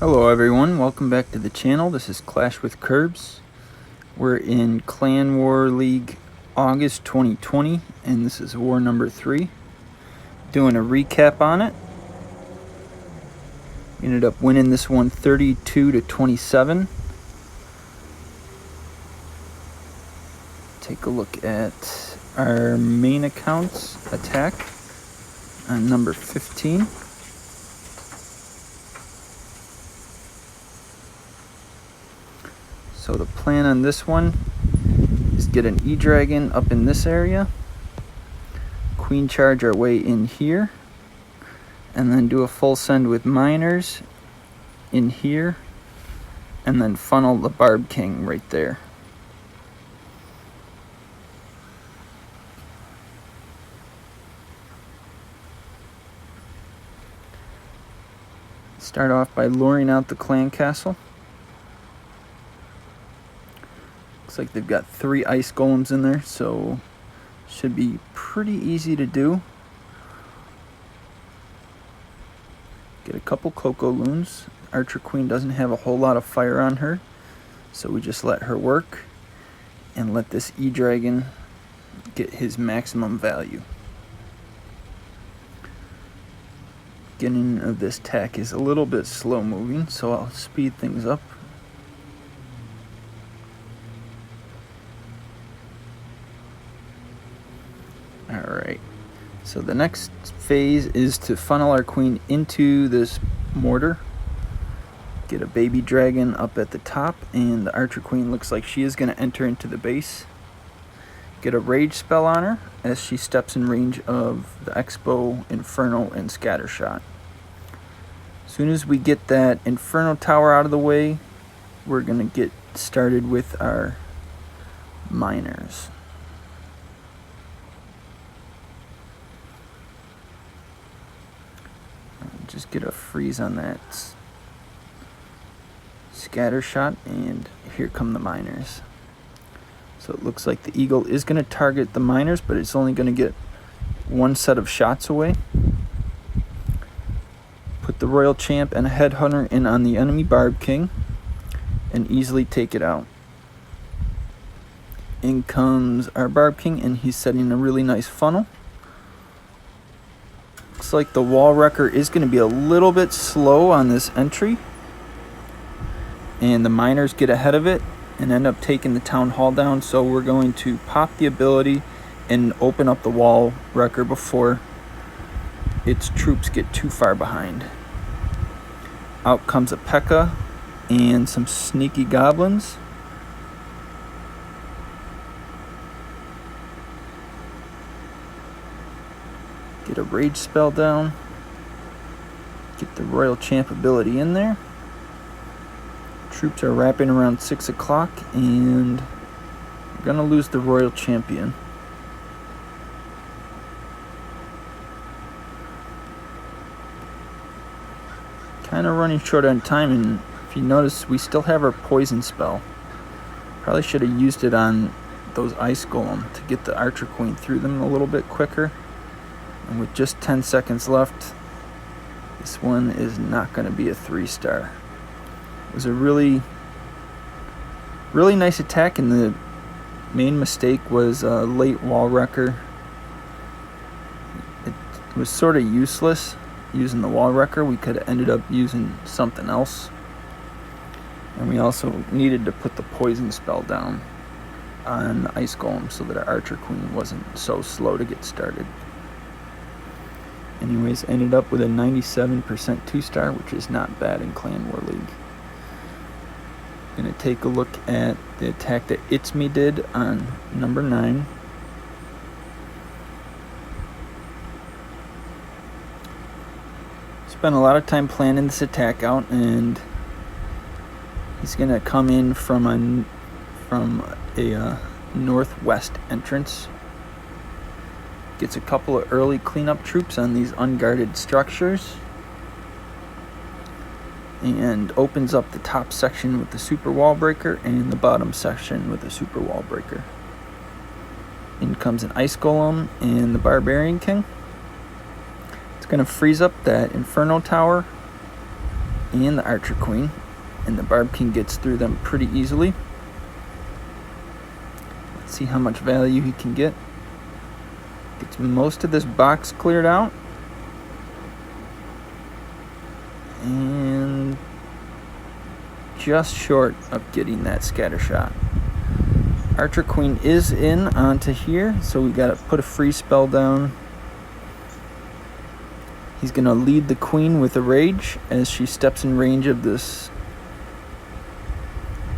Hello everyone, welcome back to the channel. This is Clash with Curbs. We're in Clan War League August 2020 and this is war number 3. Doing a recap on it. We ended up winning this one 32-27. Take a look at our main account's attack on number 15. So the plan on this one is get an E-Dragon up in this area, queen charge our way in here, and then do a full send with miners in here, and then funnel the Barb King right there. Start off by luring out the clan castle. Looks like they've got 3 ice golems in there, so should be pretty easy to do. Get a couple Coco Loons. Archer Queen doesn't have a whole lot of fire on her, so we just let her work and let this E-Dragon get his maximum value. Beginning of this attack is a little bit slow moving, so I'll speed things up. Alright, so the next phase is to funnel our queen into this mortar. Get a baby dragon up at the top, and the Archer Queen looks like she is going to enter into the base. Get a rage spell on her as she steps in range of the Expo, Inferno, and Scattershot. As soon as we get that Inferno tower out of the way, we're going to get started with our miners. Just get a freeze on that Scattershot, and here come the miners. So it looks like the eagle is going to target the miners, but it's only going to get 1 set of shots away. Put the Royal Champ and a Headhunter in on the enemy Barb King and easily take it out. In comes our Barb King, and he's setting a really nice funnel. Looks like the Wall Wrecker is going to be a little bit slow on this entry, and the miners get ahead of it and end up taking the Town Hall down, so we're going to pop the ability and open up the Wall Wrecker before its troops get too far behind. Out comes a P.E.K.K.A. and some sneaky goblins. Get a rage spell down. Get the Royal Champ ability in there. Troops are wrapping around 6 o'clock, and we're going to lose the Royal Champion. Kind of running short on time, and if you notice, we still have our poison spell. Probably should have used it on those ice golem to get the Archer Queen through them a little bit quicker. And with just 10 seconds left, this one is not going to be a 3-star. It was a really nice attack, and the main mistake was a late Wall Wrecker. It was sort of useless using the Wall Wrecker. We could have ended up using something else. And we also needed to put the poison spell down on the Ice Golem so that our Archer Queen wasn't so slow to get started. Anyways, ended up with a 97% 2-star, which is not bad in Clan War League. Gonna take a look at the attack that It's Me did on number 9. Spent a lot of time planning this attack out, and he's gonna come in from a northwest entrance. Gets a couple of early cleanup troops on these unguarded structures, and opens up the top section with the Super Wall Breaker and the bottom section with the Super Wall Breaker. In comes an Ice Golem and the Barbarian King. It's going to freeze up that Inferno Tower and the Archer Queen, and the Barb King gets through them pretty easily. Let's see how much value he can get. Gets most of this box cleared out, and just short of getting that scatter shot. Archer Queen is in onto here, so we gotta put a free spell down. He's gonna lead the Queen with a rage as she steps in range of this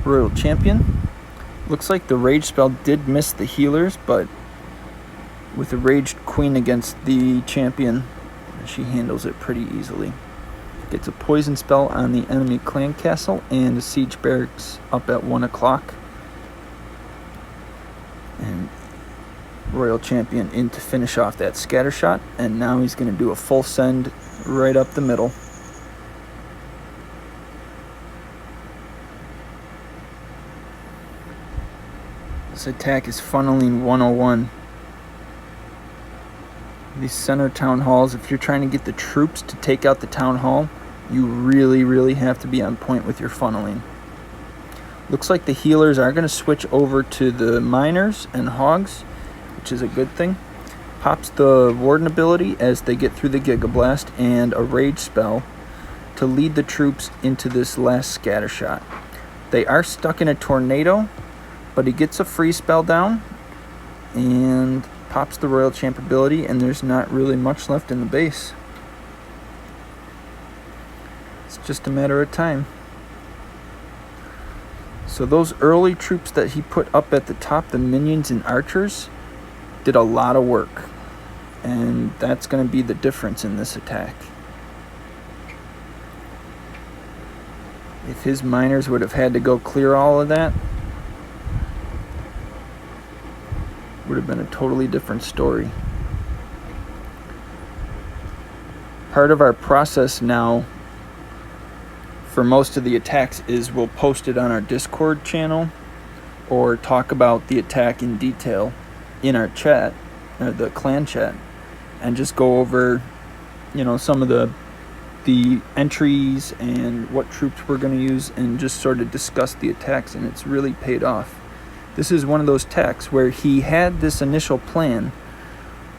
Royal Champion. Looks like the rage spell did miss the healers, but with a raged Queen against the champion, she handles it pretty easily. Gets a poison spell on the enemy clan castle and a siege barracks up at 1 o'clock. And Royal Champion in to finish off that scatter shot, and now he's going to do a full send right up the middle. This attack is funneling 101. These center town halls, if you're trying to get the troops to take out the town hall, you really have to be on point with your funneling. Looks like the healers are going to switch over to the miners and hogs, which is a good thing. Pops the warden ability as they get through the Giga Blast, and a rage spell to lead the troops into this last scatter shot. They are stuck in a tornado, but he gets a free spell down and pops the Royal Champ ability, and there's not really much left in the base. It's just a matter of time. So those early troops that he put up at the top, the minions and archers, did a lot of work, and that's going to be the difference in this attack. If his miners would have had to go clear all of that, would have been a totally different story. Part of our process now for most of the attacks is we'll post it on our Discord channel or talk about the attack in detail in our chat, or the clan chat, and just go over, you know, some of the entries and what troops we're going to use, and just sort of discuss the attacks, and it's really paid off. This is one of those attacks where he had this initial plan,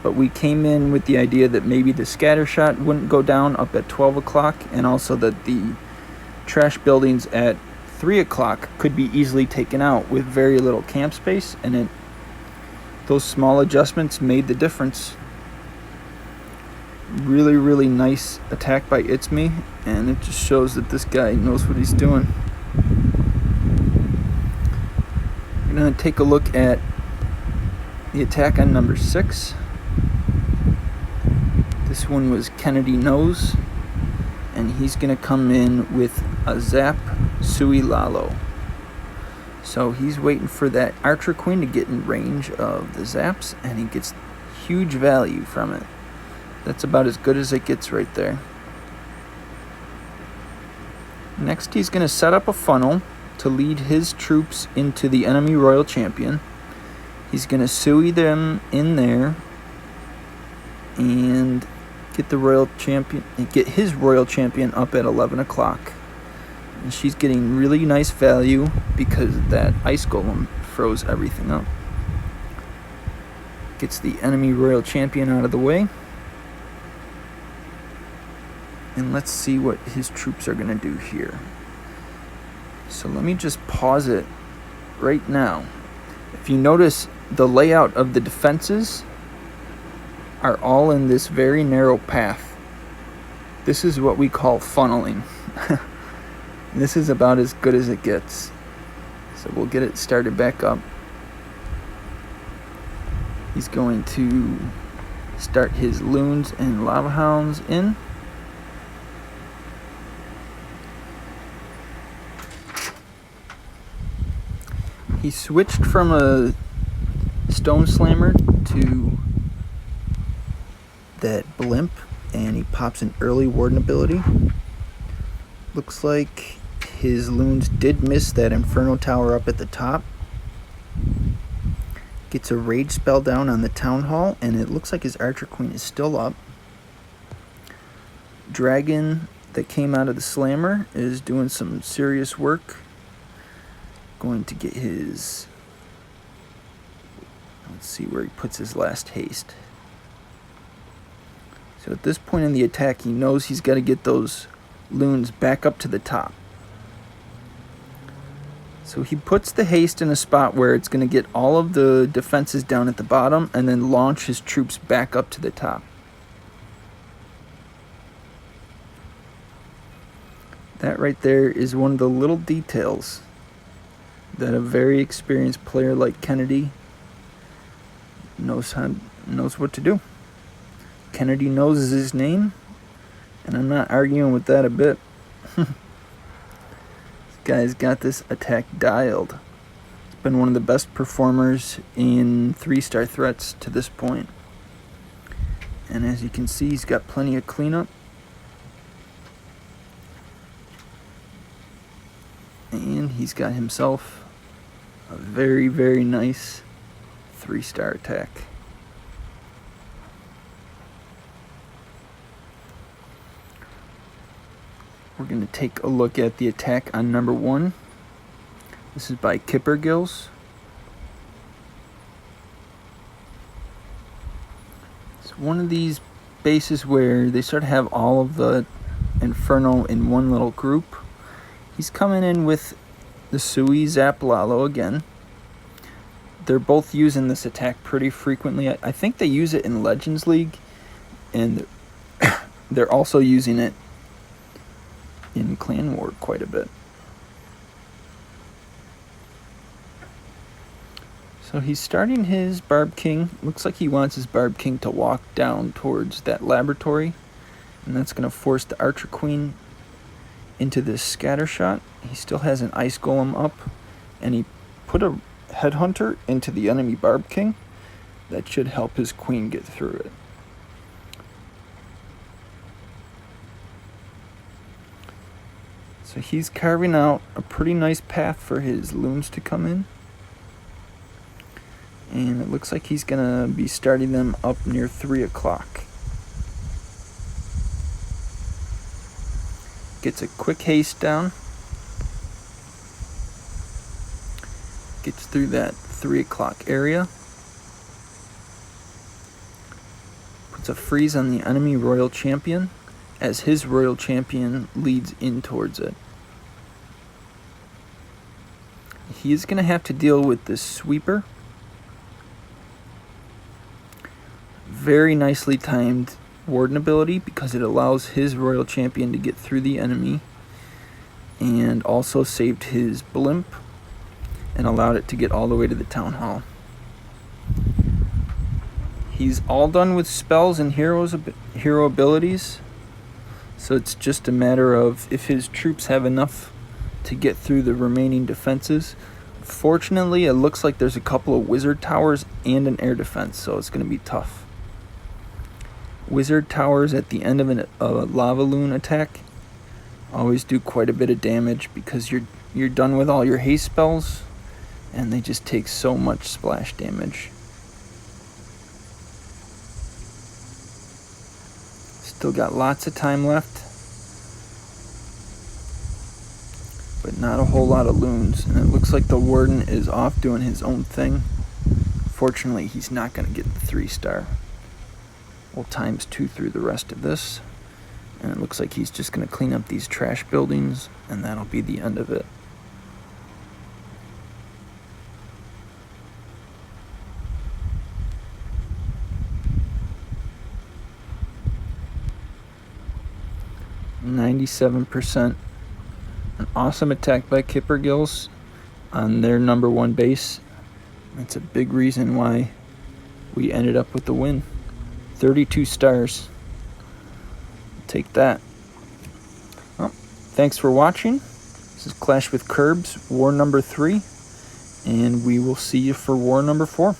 but we came in with the idea that maybe the scatter shot wouldn't go down up at 12 o'clock, and also that the trash buildings at 3 o'clock could be easily taken out with very little camp space, and those small adjustments made the difference. Really nice attack by It's Me, and it just shows that this guy knows what he's doing. We're going to take a look at the attack on number 6. This one was Kennedy Knows, and he's going to come in with a Zap Sui Lalo. So he's waiting for that Archer Queen to get in range of the zaps, and he gets huge value from it. That's about as good as it gets right there. Next, he's going to set up a funnel to lead his troops into the enemy Royal Champion. He's going to Sui them in there and get the Royal Champion, get his Royal Champion up at 11 o'clock. And she's getting really nice value because that Ice Golem froze everything up. Gets the enemy Royal Champion out of the way. And let's see what his troops are going to do here. So let me just pause it right now. If you notice, the layout of the defenses are all in this very narrow path. This is what we call funneling. This is about as good as it gets. So we'll get it started back up. He's going to start his loons and lava hounds in. He switched from a Stone Slammer to that Blimp, and he pops an early Warden ability. Looks like his loons did miss that Inferno Tower up at the top. Gets a Rage spell down on the Town Hall, and it looks like his Archer Queen is still up. Dragon that came out of the slammer is doing some serious work. Going to get his, let's see where he puts his last haste. So at this point in the attack, he knows he's got to get those loons back up to the top. So he puts the haste in a spot where it's going to get all of the defenses down at the bottom and then launch his troops back up to the top. That right there is one of the little details that a very experienced player like Kennedy knows what to do. Kennedy knows his name, and I'm not arguing with that a bit. This guy's got this attack dialed. He's been one of the best performers in 3-star threats to this point. And as you can see, he's got plenty of cleanup. And he's got himself a very, very nice 3-star attack. We're going to take a look at the attack on number 1. This is by Kippergills. It's one of these bases where they sort of have all of the Inferno in one little group. He's coming in with the Sui Zap Lalo again. They're both using this attack pretty frequently. I think they use it in Legends League, and they're also using it in Clan War quite a bit. So he's starting his Barb King. Looks like he wants his Barb King to walk down towards that laboratory, and that's going to force the Archer Queen into this scatter shot. He still has an Ice Golem up, and he put a Headhunter into the enemy Barb King. That should help his queen get through it. So he's carving out a pretty nice path for his loons to come in. And it looks like he's going to be starting them up near 3 o'clock. Gets a quick haste down. Gets through that 3 o'clock area. Puts a freeze on the enemy Royal Champion as his Royal Champion leads in towards it. He is going to have to deal with this sweeper. Very nicely timed Warden ability because it allows his Royal Champion to get through the enemy, and also saved his blimp and allowed it to get all the way to the Town Hall. He's all done with spells and hero abilities, so it's just a matter of if his troops have enough to get through the remaining defenses. Fortunately, it looks like there's a couple of wizard towers and an air defense, so it's going to be tough. Wizard towers at the end of a lava loon attack always do quite a bit of damage because you're done with all your haste spells, and they just take so much splash damage. Still got lots of time left, but not a whole lot of loons, and it looks like the Warden is off doing his own thing. Fortunately, he's not going to get the 3-star. We'll times 2 through the rest of this, and it looks like he's just going to clean up these trash buildings, and that'll be the end of it. %. An awesome attack by Kippergills on their number 1 base. That's a big reason why we ended up with the win. 32 stars. Take that. Well, thanks for watching. This is Clash with Curbs, War number 3, and we will see you for War number 4.